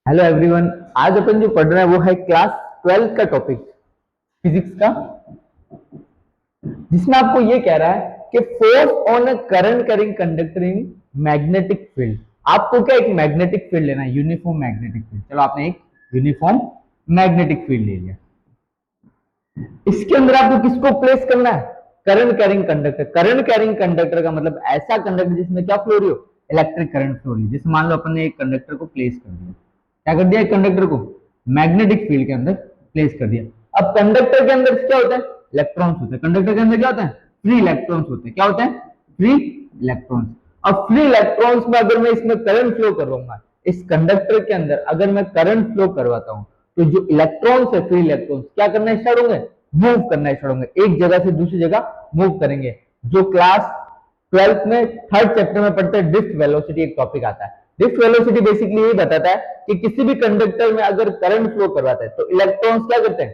Hello everyone. आज अपन जो पढ़ रहे हैं वो है क्लास 12 का टॉपिक फिजिक्स का, जिसमें आपको ये कह रहा है कि force on a current carrying conductor in magnetic field. आपको क्या एक मैग्नेटिक फील्ड लेना है, यूनिफॉर्म मैग्नेटिक फील्ड। चलो आपने एक यूनिफॉर्म मैग्नेटिक फील्ड ले लिया। इसके अंदर आपको किसको प्लेस करना है? Current carrying conductor. Current carrying conductor का मतलब ऐसा कंडक्टर जिसमें क्या फ्लो रही हो, इलेक्ट्रिक करंट फ्लो रही है। जैसे मान लो अपन ने एक कंडक्टर को प्लेस कर दिया, क्या कर दिया, एक कंडक्टर को मैग्नेटिक फील्ड के अंदर प्लेस कर दिया। अब कंडक्टर के अंदर क्या होता है, इलेक्ट्रॉन्स होते हैं। कंडक्टर के अंदर क्या होता है, फ्री इलेक्ट्रॉन्स होते हैं। क्या होते हैं, फ्री इलेक्ट्रॉन्स। अब फ्री इलेक्ट्रॉन्स में अगर मैं इसमें करंट फ्लो करूंगा, इस कंडक्टर के अंदर अगर मैं करंट फ्लो करवाता हूं, तो जो इलेक्ट्रॉन्स है, फ्री इलेक्ट्रॉन्स क्या करना स्टार्ट होंगे, मूव करना स्टार्ट होंगे, एक जगह से दूसरी जगह मूव करेंगे। जो क्लास 12th में थर्ड चैप्टर में पढ़ते हैं ड्रिफ्ट वेलोसिटी, एक टॉपिक आता है। ड्रिफ्ट वेलोसिटी बेसिकली यही बताता है कि किसी भी कंडक्टर में अगर करंट फ्लो करवाता है तो इलेक्ट्रॉन्स क्या करते हैं,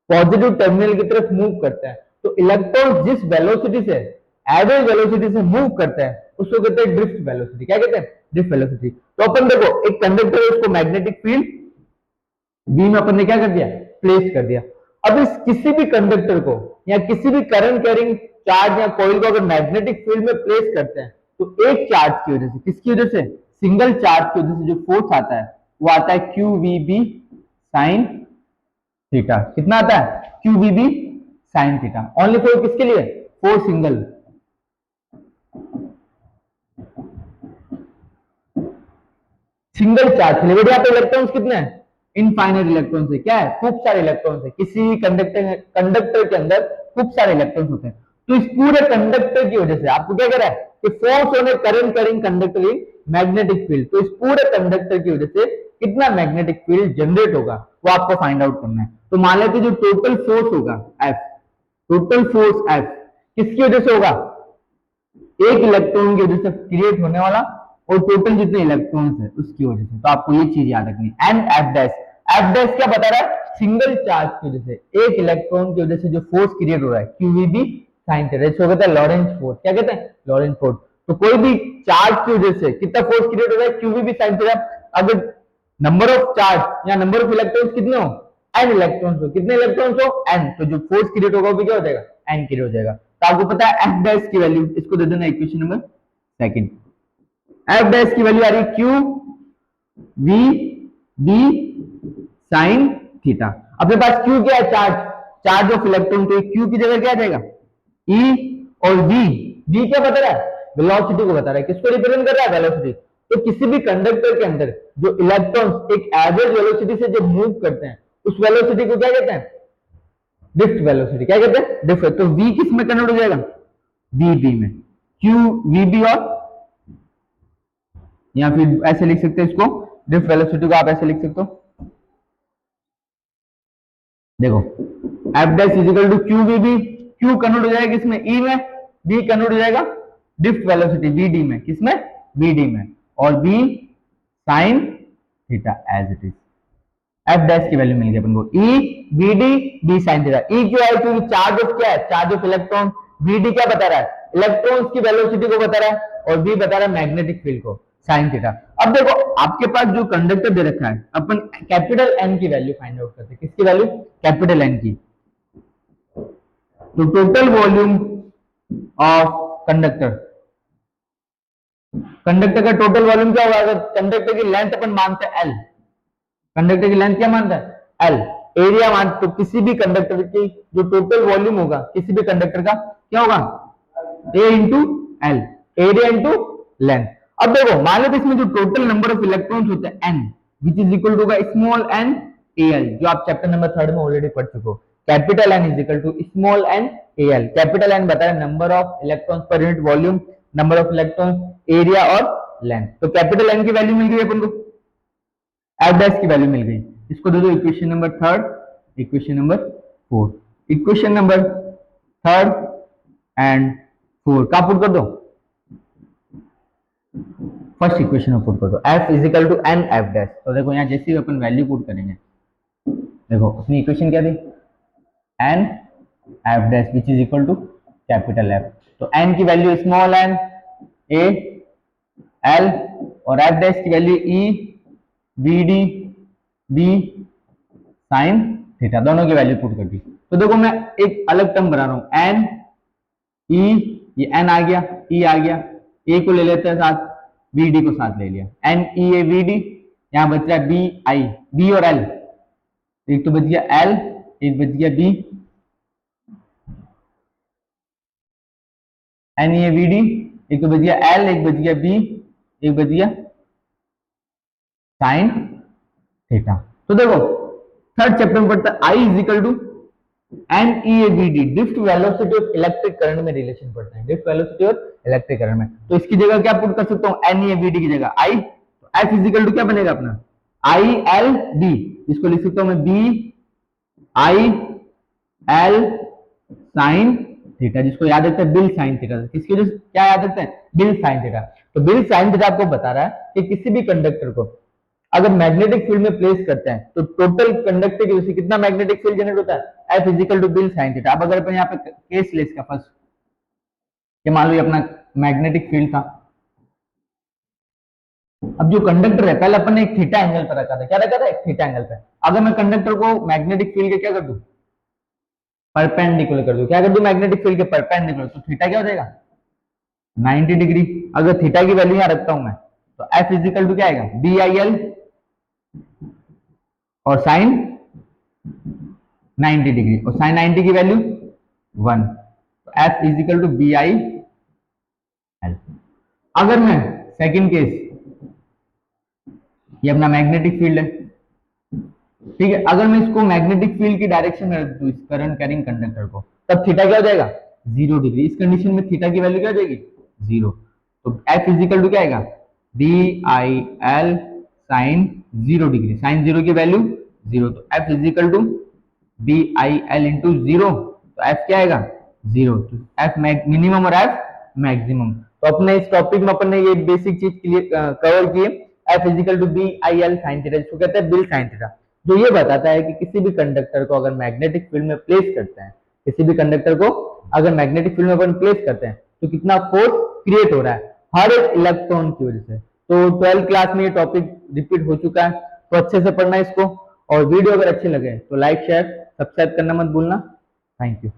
पॉजिटिव टर्मिनल की तरफ मूव करते हैं। तो इलेक्ट्रॉन जिस वेलोसिटी से, एवरेज वेलोसिटी से मूव करते हैं, उसको कहते हैं ड्रिफ्ट वेलोसिटी। क्या कहते हैं, ड्रिफ्ट वेलोसिटी। तो अपन देखो, एक कंडक्टर है, उसको मैग्नेटिक फील्ड बी में अपन ने क्या कर दिया, प्लेस कर दिया। अब इस किसी भी कंडक्टर को या किसी भी करंट कैरिंग चार्ज या कॉइल को अगर मैग्नेटिक फील्ड में प्लेस करते हैं, तो एक चार्ज की वजह से, किसकी वजह से, सिंगल चार्ज की वजह से जो फोर्स आता है वो आता है Q V B sine theta. कितना आता है, Q V B sine theta. Only for किसके लिए, फोर सिंगल, सिंगल चार्ज के लिए। यहाँ पे इलेक्ट्रॉन्स कितने हैं, इनफाइनाइट इलेक्ट्रॉन्स है। क्या है, खूब सारे इलेक्ट्रॉन्स है। किसी कंडक्टर के अंदर खूब सारे इलेक्ट्रॉन्स होते हैं। तो इस पूरे कंडक्टर की वजह से आपको क्या कह रहा है कि force on A current carrying conductor in magnetic field. तो इस पूरे कंडक्टर की वजह से कितना मैग्नेटिक फील्ड जनरेट होगा वो आपको फाइंड आउट करना है। तो मान लेते जो टोटल फोर्स होगा एफ, टोटल फोर्स एफ किसकी वजह से होगा, एक इलेक्ट्रॉन की वजह से क्रिएट होने वाला, और टोटल जितने इलेक्ट्रॉन्स है उसकी वजह से। तो आपको ये चीज याद रखनी है। And F dash, F dash क्या बता रहा है, सिंगल चार्ज की वजह से, एक इलेक्ट्रॉन की वजह से जो फोर्स क्रिएट हो रहा है, क्यूवीबी साइन थीटा, इसको कहते हैं लॉरेंज फोर्स। क्या कहते हैं, लॉरेंज फोर्स। तो कोई भी चार्ज की वजह से कितना फोर्स क्रिएट हो रहा है, क्यूवीबी साइन थीटा। अगर नंबर ऑफ चार्ज या नंबर ऑफ इलेक्ट्रॉन्स कितने हो, एन इलेक्ट्रॉन्स हो, कितने इलेक्ट्रॉन्स हो, एन, तो जो फोर्स क्रिएट होगा वो भी क्या हो जाएगा, एन क्रिएट हो जाएगा। तो आपको पता है एफ डैश की वैल्यू, इसको दे देना equation number second. F dash की वैल्यू आ रही Q V B sine theta. अपने पास क्यू क्या है, चार्ज, चार्ज ऑफ इलेक्ट्रॉन। तो क्यू की जगह क्या आ जाएगा, ई, और वी, वी क्या बता रहा है, वेलोसिटी को बता रहा है। किसको रिप्रेजेंट कर रहा है, वेलोसिटी। तो किसी भी कंडक्टर के अंदर जो इलेक्ट्रॉन्स एक एवरेज वेलोसिटी से जब मूव करते हैं, उस वेलोसिटी को क्या कहते हैं, ड्रिफ्ट वेलोसिटी। क्या कहते हैं, ड्रिफ्ट। तो वी किस में कन्वर्ट हो जाएगा, वी बी में, क्यू वी बी, और या फिर ऐसे लिख सकते हैं इसको, ड्रिफ्ट वेलोसिटी को आप ऐसे लिख सकते हो, देखो F dash is equal to Q V B, Q convert हो जाएगा किसमें, ई में, बी कन्वर्ट हो जाएगा ड्रिफ्ट वेलोसिटी बी डी में, किसमें, बी डी में, और B sine theta as it is. F dash की वैल्यू मिल गई अपन को, E B D B sine theta. E क्यों है, क्योंकि चार्ज ऑफ क्या है, charge of electron. B D क्या बता रहा है, इलेक्ट्रॉन्स की वेलोसिटी को बता रहा है, और बी बता रहा है मैग्नेटिक फील्ड को, साइन थीटा। अब देखो आपके पास जो कंडक्टर दे रखा है, अपन कैपिटल एन की वैल्यू फाइंड आउट करते हैं। किसकी वैल्यू, कैपिटल एन की। तो total volume of conductor, conductor का टोटल वॉल्यूम क्या होगा, अगर कंडक्टर की लेंथ अपन मानते हैं एल, कंडक्टर की लेंथ क्या मानता है, एल, एरिया मान, तो किसी भी कंडक्टर की जो टोटल वॉल्यूम होगा किसी भी कंडक्टर का क्या होगा, A into L, area into length. अब देखो मान लो इसमें जो टोटल नंबर ऑफ इलेक्ट्रॉन्स होते हैं N, which is equal to small N A L, जो आप चैप्टर नंबर 3 में ऑलरेडी पढ़ चुके हो। Capital N is equal to small N A L. Capital N बता रहा है number of electrons per unit volume, number of electrons, area और लेंथ। तो कैपिटल एन की वैल्यू मिल गई अपन को, एफ डैश की वैल्यू मिल गई। इसको दे दो equation number third, equation number four, equation number third and four का पुट कर दो, फर्स्ट इक्वेशन में पुट कर दो, F is equal to N F dash. तो देखो यहाँ जैसे ही अपन वैल्यू पुट करेंगे, देखो अपनी इक्वेशन क्या दी, N F dash which is equal to capital F. तो एन की value small N, A L, और एफ डैश की value E B D B sine theta, दोनों की वैल्यू पुट कर दी। तो देखो मैं एक अलग टर्म बना रहा हूं, एन ई, ये एन आ गया, ई आ गया, ए को ले लेते हैं साथ, बी डी को साथ ले लिया, N E A B D, यहां बच रहा है बी आई, बी और एल, एक तो बच गया एल, एक बच गया B, N E A B D, एक तो बच गया एल, एक बच गया बी, एक बच गया साइन थीटा। तो देखो थर्ड चैप्टर में पढ़ता है I is equal to N E A B D, drift velocity of electric current में रिलेशन पढ़ते हैं, drift velocity of electric current में। तो इसकी जगह क्या पुट कर सकता हूं, N E A B D की जगह आई, तो एफ इजिकल टू क्या बनेगा अपना, आई एल बी, इसको लिख सकता हूं मैं B I L sine theta, जिसको याद रखते हैं बिल साइन थीटा। किसकी वजह से क्या याद रखते हैं, बिल साइन थीटा। तो बिल साइन थीटा आपको बता रहा है कि किसी भी कंडक्टर को अगर मैग्नेटिक फील्ड में प्लेस करते हैं तो टोटल कंडक्टर की वजह से कितना मैग्नेटिक फील्ड जनरेट होता है, F is equal to B I L sine theta. अब अगर अपन यहाँ पे केस ले इसका फर्स्ट, कि मान लो ये अपना मैग्नेटिक फील्ड था, अब जो कंडक्टर है पहले अपन ने एक थीटा एंगल पर रखा था, क्या रखा था, एक थीटा एंगल पे। अगर मैं कंडक्टर को मैग्नेटिक फील्ड के क्या कर दूं, परपेंडिकुलर कर दूं, क्या कर दूं, मैग्नेटिक फील्ड के परपेंडिकुलर, तो थीटा क्या हो जाएगा 90 डिग्री। अगर थीटा की वैल्यू यहां रखता हूं मैं, तो एफ इजिकल टू क्या आएगा, बी आई एल और साइन 90 डिग्री, और साइन 90 की वैल्यू 1, तो F is equal to B I L. अगर मैं सेकंड केस, ये अपना मैग्नेटिक फील्ड है, ठीक है, अगर मैं इसको मैग्नेटिक फील्ड की डायरेक्शन में रख दूं, इस करंट कैरिंग कंडक्टर को, तब थीटा क्या हो जाएगा 0 डिग्री। इस कंडीशन में थीटा की वैल्यू क्या हो जाएगी 0, तो एफ इजिकल टू क्या आएगा, D I L sine 0 degree, sine 0 की वैल्यू 0, तो F is equal to B I L into 0, तो एफ क्या आएगा 0, तो एफ मिनिमम और एफ मैक्सिमम। तो अपने इस टॉपिक में अपन ने ये बेसिक चीज क्लियर कवर की, F is equal to B I L sine theta, जिसको कहते हैं बिल साइन थीटा, जो ये बताता है कि किसी भी कंडक्टर को अगर मैग्नेटिक फील्ड में प्लेस करते हैं, किसी भी कंडक्टर को अगर मैग्नेटिक फील्ड में अपन प्लेस करते हैं तो कितना फोर्स क्रिएट हो रहा है हर एक इलेक्ट्रॉन की वजह से। तो 12th क्लास में ये टॉपिक रिपीट हो चुका है, तो अच्छे से पढ़ना इसको, और वीडियो अगर अच्छे लगे तो लाइक शेयर सब्सक्राइब करना मत भूलना। Thank you.